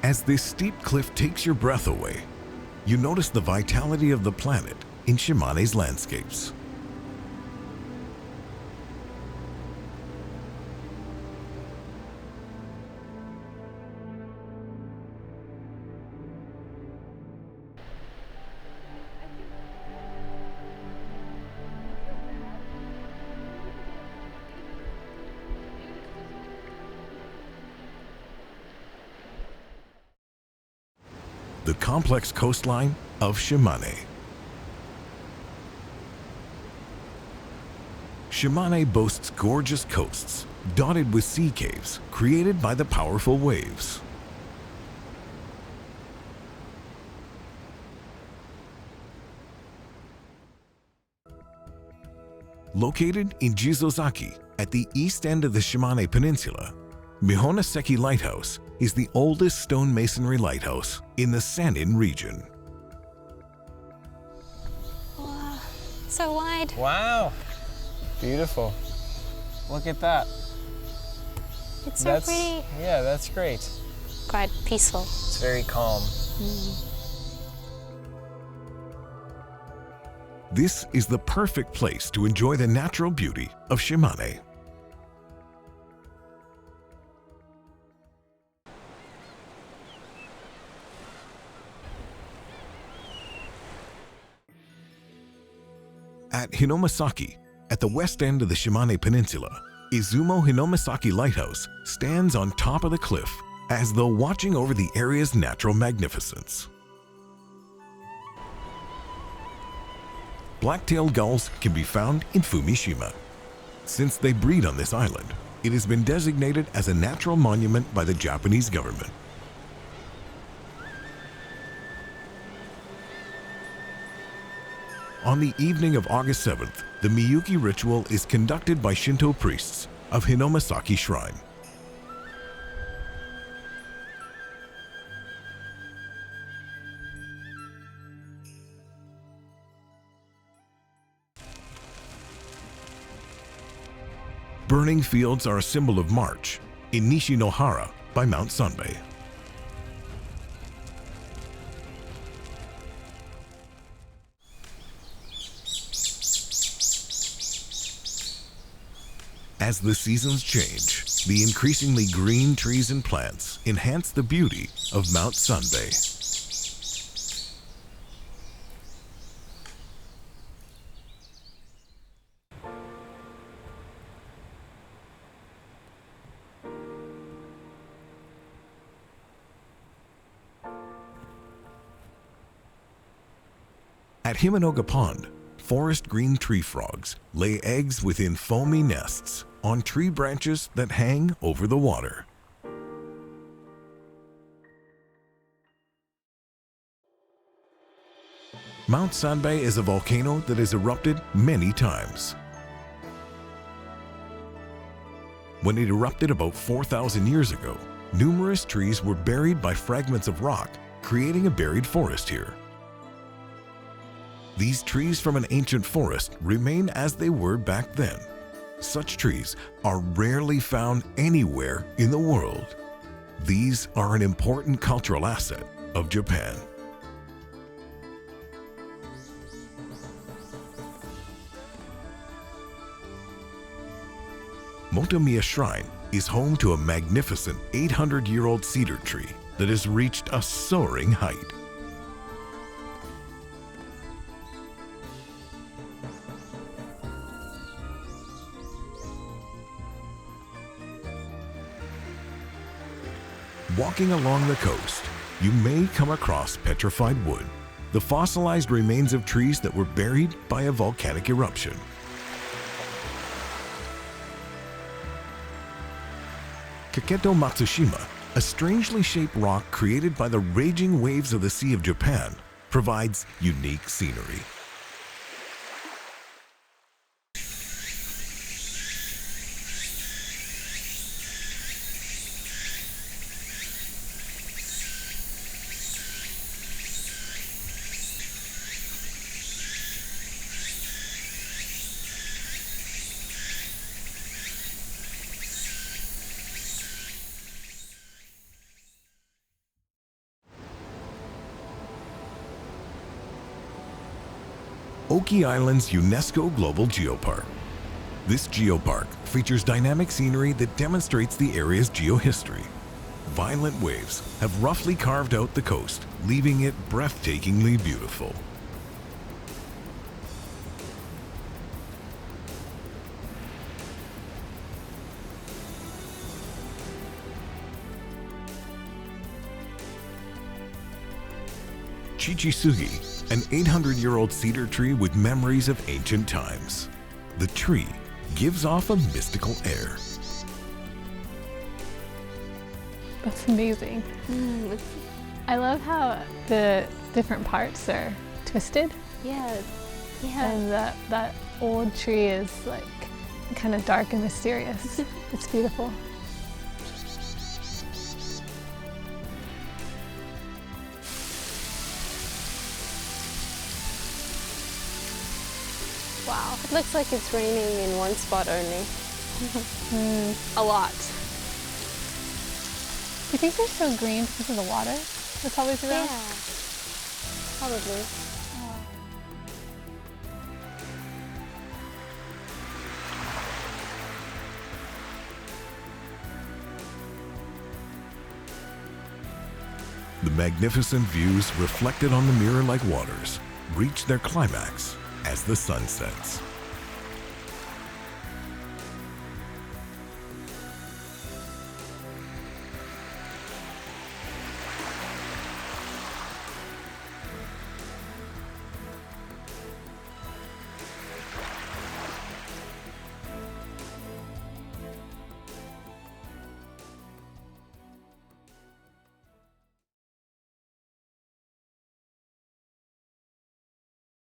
As this steep cliff takes your breath away, you notice the vitality of the planet in Shimane's landscapes. The complex coastline of Shimane. Shimane boasts gorgeous coasts, dotted with sea caves created by the powerful waves. Located in Jizozaki, at the east end of the Shimane Peninsula, Mihonoseki Lighthouse is the oldest stone masonry lighthouse in the Sanin region. Wow, so wide. Wow, beautiful. Look at that. It's so pretty. Yeah, that's great. Quite peaceful. It's very calm. This is the perfect place to enjoy the natural beauty of Shimane. At Hinomisaki, at the west end of the Shimane Peninsula, Izumo Hinomisaki Lighthouse stands on top of the cliff as though watching over the area's natural magnificence. Black-tailed gulls can be found in Fumishima. Since they breed on this island, it has been designated as a natural monument by the Japanese government. On the evening of August 7th, the Miyuki ritual is conducted by Shinto priests of Hinomisaki Shrine. Burning fields are a symbol of March in Nishinohara by Mount Sanbei. As the seasons change, the increasingly green trees and plants enhance the beauty of Mount Sanbei. At Himanoga Pond, forest green tree frogs lay eggs within foamy nests on tree branches that hang over the water. Mount Sanbei is a volcano that has erupted many times. When it erupted about 4,000 years ago, numerous trees were buried by fragments of rock, creating a buried forest here. These trees from an ancient forest remain as they were back then. Such trees are rarely found anywhere in the world. These are an important cultural asset of Japan. Motomiya Shrine is home to a magnificent 800-year-old cedar tree that has reached a soaring height. Walking along the coast, you may come across petrified wood, the fossilized remains of trees that were buried by a volcanic eruption. Kaketo Matsushima, a strangely shaped rock created by the raging waves of the Sea of Japan, provides unique scenery. Oki Island's UNESCO Global Geopark. This geopark features dynamic scenery that demonstrates the area's geohistory. Violent waves have roughly carved out the coast, leaving it breathtakingly beautiful. Chichisugi, an 800-year-old cedar tree with memories of ancient times. The tree gives off a mystical air. That's amazing. I love how the different parts are twisted. Yeah. And that old tree is like kind of dark and mysterious. It's beautiful. Wow. It looks like it's raining in one spot only. A lot. Do you think they're so green because of the water that's always around? Yeah. Probably. The magnificent views reflected on the mirror-like waters reach their climax as the sun sets.